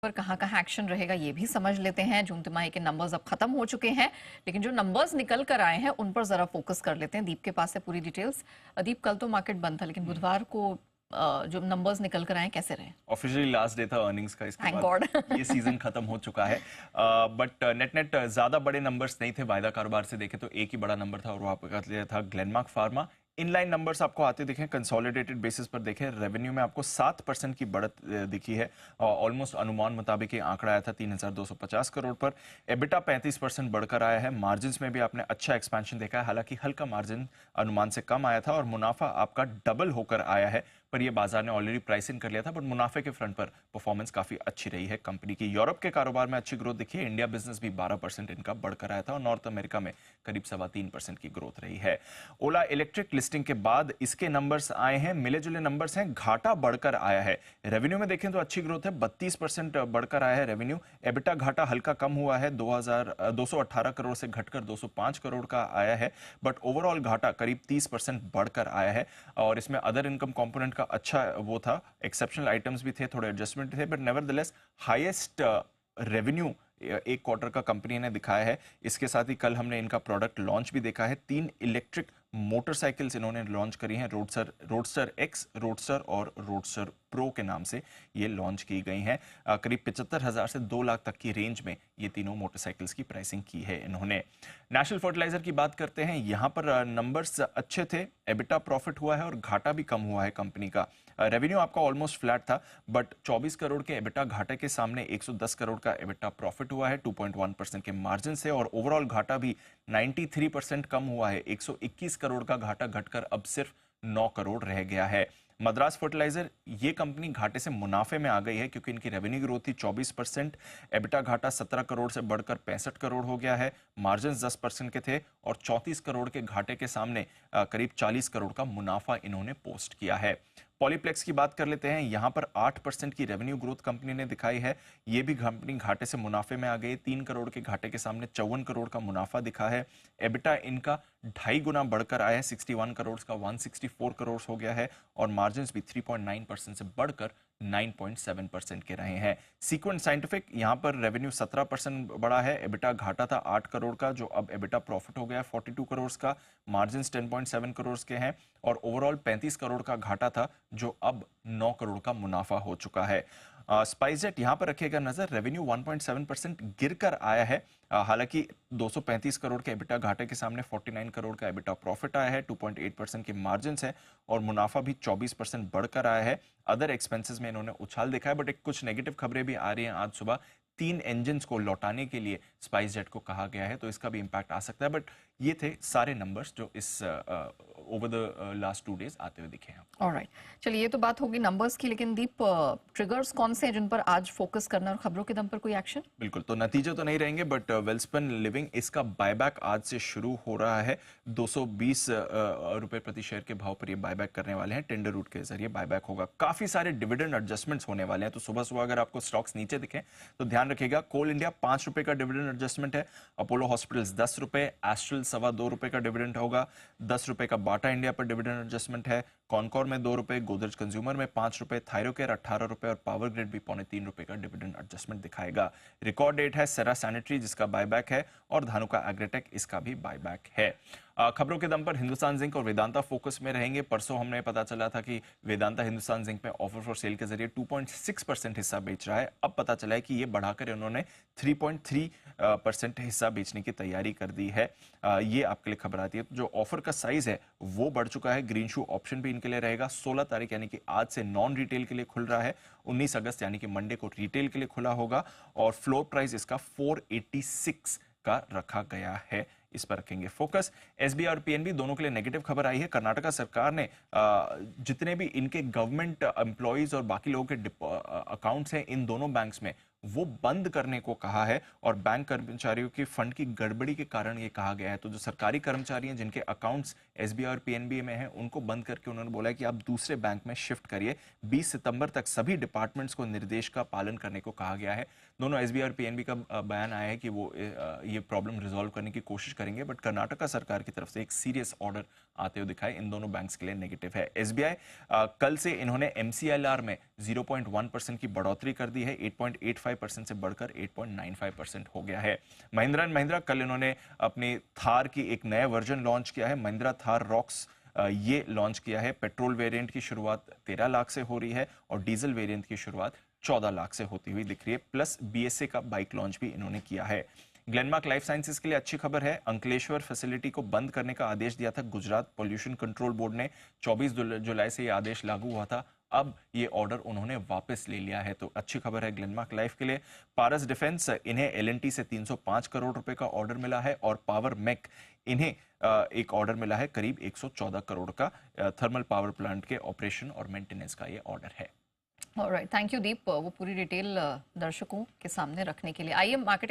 पर कहाँ-कहाँ एक्शन रहेगा ये भी समझ लेते हैं। जून तिमाही के नंबर्स अब खत्म हो चुके हैं, लेकिन जो नंबर्स निकल कर आए हैं उन पर जरा फोकस कर लेते हैं। दीप के पास है पूरी डिटेल्स। दीप, कल तो मार्केट बंद था, लेकिन बुधवार को जो नंबर्स निकल कर आए कैसे रहे? ऑफिशियली लास्ट डे था अर्निंग्स का। इसके थैंक बाद गॉड। ये सीजन खत्म हो चुका है। बट नेट नेट ज्यादा बड़े नंबर्स नहीं थे। वायदा कारोबार से देखें तो एक ही बड़ा नंबर था और वो आपका था ग्लेनमार्क फार्मा। इनलाइन नंबर्स आपको आते दिखे, कंसोलिडेटेड बेसिस पर देखें, रेवेन्यू में आपको 7% की बढ़त दिखी है। ऑलमोस्ट अनुमान मुताबिक ये आंकड़ा आया था 3,250 करोड़ पर। एबिटा 35% बढ़कर आया है। मार्जिन में भी आपने अच्छा एक्सपेंशन देखा है, हालांकि हल्का मार्जिन अनुमान से कम आया था और मुनाफा आपका डबल होकर आया है। पर ये बाजार ने ऑलरेडी प्राइस इन कर लिया था, बट मुनाफे के फ्रंट पर परफॉर्मेंस काफी अच्छी रही है कंपनी की। यूरोप के कारोबार में अच्छी ग्रोथ दिखी है। इंडिया बिजनेस भी 12% इनका बढ़कर आया था और नॉर्थ अमेरिका में करीब 3.25% की ग्रोथ रही है। ओला इलेक्ट्रिक लिस्टिंग के बाद इसके नंबर्स आए हैं, मिले जुले नंबर्स हैं। घाटा बढ़कर आया है। रेवेन्यू में देखें तो अच्छी ग्रोथ है, 32% बढ़कर आया है रेवेन्यू। एबिटा घाटा हल्का कम हुआ है, 218 करोड़ से घटकर 205 करोड़ का आया है। बट ओवरऑल घाटा करीब 30% बढ़कर आया है। और इसमें अदर इनकम कंपोनेंट का अच्छा वो था, एक्सेप्शनल आइटम्स भी थे, थोड़े एडजस्टमेंट थे, बट नेवरदलेस हाईएस्ट रेवेन्यू एक क्वार्टर का कंपनी ने दिखाया है। इसके साथ ही कल हमने इनका प्रोडक्ट लॉन्च भी देखा है। 3 इलेक्ट्रिक मोटरसाइकिल्स इन्होंने लॉन्च करी हैं। रोडस्टर एक्स, रोडस्टर और रोडस्टर प्रो के नाम से ये लॉन्च की गई हैं। करीब 75,000 से 2 लाख तक की रेंज में ये तीनों मोटरसाइकिल्स की प्राइसिंग की है इन्होंने। नेशनल फर्टिलाइजर की बात करते हैं, यहाँ पर नंबर्स अच्छे थे। एबिटा प्रॉफिट हुआ है और घाटा भी कम हुआ है कंपनी का। रेवेन्यू आपका ऑलमोस्ट फ्लैट था, बट 24 करोड़ के एबिटा घाटे के सामने 110 करोड़ का एबिटा प्रॉफिट हुआ है 2.1% के मार्जिन से। और ओवरऑल घाटा भी 93% कम हुआ है। 121 करोड़ का घाटा घटकर अब सिर्फ 9 करोड़ रह गया है। मद्रास फर्टिलाइजर, ये कंपनी घाटे से मुनाफे में आ गई है क्योंकि इनकी रेवेन्यू ग्रोथ थी 24%। एबिटा घाटा 17 करोड़ से बढ़कर 65 करोड़ हो गया है। मार्जिन 10% के थे और 34 करोड़ के घाटे के सामने करीब 40 करोड़ का मुनाफा इन्होंने पोस्ट किया है। पॉलीप्लेक्स की बात कर लेते हैं, यहां पर 8% की रेवेन्यू ग्रोथ कंपनी ने दिखाई है। ये भी कंपनी घाटे से मुनाफे में आ गई। 3 करोड़ के घाटे के सामने 54 करोड़ का मुनाफा दिखा है। एबिटा इनका 2.5 गुना बढ़कर आया है, 61 करोड़ का 164 करोड़ हो गया है। और मार्जिन भी 3.9% से बढ़कर 9.7% के रहे हैं। सीक्वेंट साइंटिफिक, यहां पर रेवेन्यू 17% बढ़ा है। एबिटा घाटा था 8 करोड़ का, जो अब एबिटा प्रॉफिट हो गया 42 करोड़ का। मार्जिन 10.7 करोड़ के हैं और ओवरऑल 35 करोड़ का घाटा था, जो अब 9 करोड़ का मुनाफा हो चुका है। स्पाइसजेट यहां पर रखिएगा नजर, रेवेन्यू 1.7% गिरकर आया है। हालांकि 235 करोड़ के एबिटा घाटे के सामने 49 करोड़ का एबिटा प्रॉफिट आया है, 2.8% की मार्जिन है और मुनाफा भी 24% बढ़कर आया है। अदर एक्सपेंसेस में इन्होंने उछाल देखा है, बट एक कुछ नेगेटिव खबरें भी आ रही हैं। आज सुबह 3 इंजन को लौटाने के लिए स्पाइसजेट को कहा गया है, तो इसका भी इंपैक्ट आ सकता है। बट ये थे सारे नंबर्स जो इस ओवर द लास्ट 2 डेज आते हुए दिखे हैं। ऑलराइट, चलिए ये तो बात होगी नंबर्स की, लेकिन दीप, ट्रिगर्स कौन से हैं जिन पर आज फोकस करना और खबरों के दम पर कोई एक्शन? बिल्कुल, तो नतीजे तो नहीं रहेंगे, बट वेल्सपन लिविंग इसका बायबैक आज से शुरू हो रहा है। 220 रुपए प्रति शेयर के भाव पर ये बायबैक करने वाले हैं। टेंडर रूट के जरिए बायबैक होगा। काफी सारे डिविडेंड एडजस्टमेंट्स होने वाले हैं, तो सुबह सुबह अगर आपको स्टॉक्स नीचे दिखें तो ध्यान रखिएगा। कोल इंडिया 5 रुपए का डिविडेंड एडजस्टमेंट है। अपोलो हॉस्पिटल्स 10 रुपए, एस्ट्रल 2.25 रुपए का डिविडेंड होगा। 10 रुपए का बाटा इंडिया पर डिविडेंड एडजस्टमेंट है। कॉनकॉर में 2 रुपए, गोदरेज कंज्यूमर में 5 रुपए, थायरोकेयर 18 रुपए और पावर ग्रिड भी 2.25 रुपए का डिविडेंड एडजस्टमेंट दिखाएगा। रिकॉर्ड डेट है सेरा सैनिटरी, जिसका बायबैक है, और धानुका एग्रीटेक, इसका भी बायबैक है। खबरों के दम पर हिंदुस्तान जिंक और वेदांता फोकस में रहेंगे। परसों हमने पता चला था कि वेदांता हिंदुस्तान जिंक में ऑफर फॉर सेल के जरिए 2.6% हिस्सा बेच रहा है। अब पता चला है कि ये बढ़ाकर उन्होंने 3.3% हिस्सा बेचने की तैयारी कर दी है। ये आपके लिए खबर आती है। तो जो ऑफर का साइज है वो बढ़ चुका है। ग्रीन शू ऑप्शन भी इनके लिए रहेगा। 16 तारीख यानी कि आज से नॉन रिटेल के लिए खुल रहा है। 19 अगस्त यानी कि मंडे को रिटेल के लिए खुला होगा और फ्लोर प्राइस इसका 486 का रखा गया है। इस पर रखेंगे फोकस। एसबीआई और पीएनबी दोनों के लिए नेगेटिव खबर आई है। कर्नाटका सरकार ने जितने भी इनके गवर्नमेंट एम्प्लॉइज और बाकी लोगों के अकाउंट्स हैं इन दोनों बैंक्स में, वो बंद करने को कहा है। और बैंक कर्मचारियों की फंड की गड़बड़ी के कारण ये कहा गया है। तो जो सरकारी कर्मचारी हैं जिनके अकाउंट्स एसबीआई और पीएनबी में हैं, उनको बंद करके उन्होंने बोला है कि आप दूसरे बैंक में शिफ्ट करिए। 20 सितंबर तक सभी डिपार्टमेंट्स को निर्देश का पालन करने को कहा गया है। दोनों एसबीआई और पीएनबी का बयान आया है कि वो ये प्रॉब्लम रिजॉल्व करने की कोशिश करेंगे, बट कर्नाटका सरकार की तरफ से एक सीरियस ऑर्डर आते हुए दिखाए। इन दोनों बैंक्स के लिए नेगेटिव है। एसबीआई कल से इन्होंने एमसीएलआर में 0.1% की बढ़ोतरी कर दी है। 8.85 8.95% से बढ़कर 8.95% हो गया है। महिंद्रा एंड महिंद्रा, कल इन्होंने अपनी थार की एक नया वर्जन लॉन्च किया है, महिंद्रा थार रॉक्स। ये लॉन्च किया है। पेट्रोल वेरिएंट की शुरुआत 13 लाख से हो रही है और डीजल वेरिएंट की शुरुआत 14 लाख से होती हुई दिख रही है। प्लस BSA का बाइक लॉन्च भी इन्होंने किया है। ग्लेनमार्क लाइफ साइंसेज के लिए अच्छी खबर है। अंकलेश्वर फैसिलिटी को बंद करने का आदेश दिया था गुजरात पोल्यूशन कंट्रोल बोर्ड ने। 24 जुलाई से ये आदेश लागू हुआ था। अब ये ऑर्डर उन्होंने वापस ले लिया है, तो अच्छी खबर है ग्लेनमार्क लाइफ के लिए। पारस डिफेंस, इन्हें L&T से 305 करोड़ रुपए का ऑर्डर मिला है और पावर मेक, इन्हें एक ऑर्डर मिला है करीब 114 करोड़ का। थर्मल पावर प्लांट के ऑपरेशन और मेंटेनेंस का ये ऑर्डर है। ऑलराइट, थैंक यू दीप, वो पूरी डिटेल दर्शकों के सामने रखने के लिए। आइए मार्केट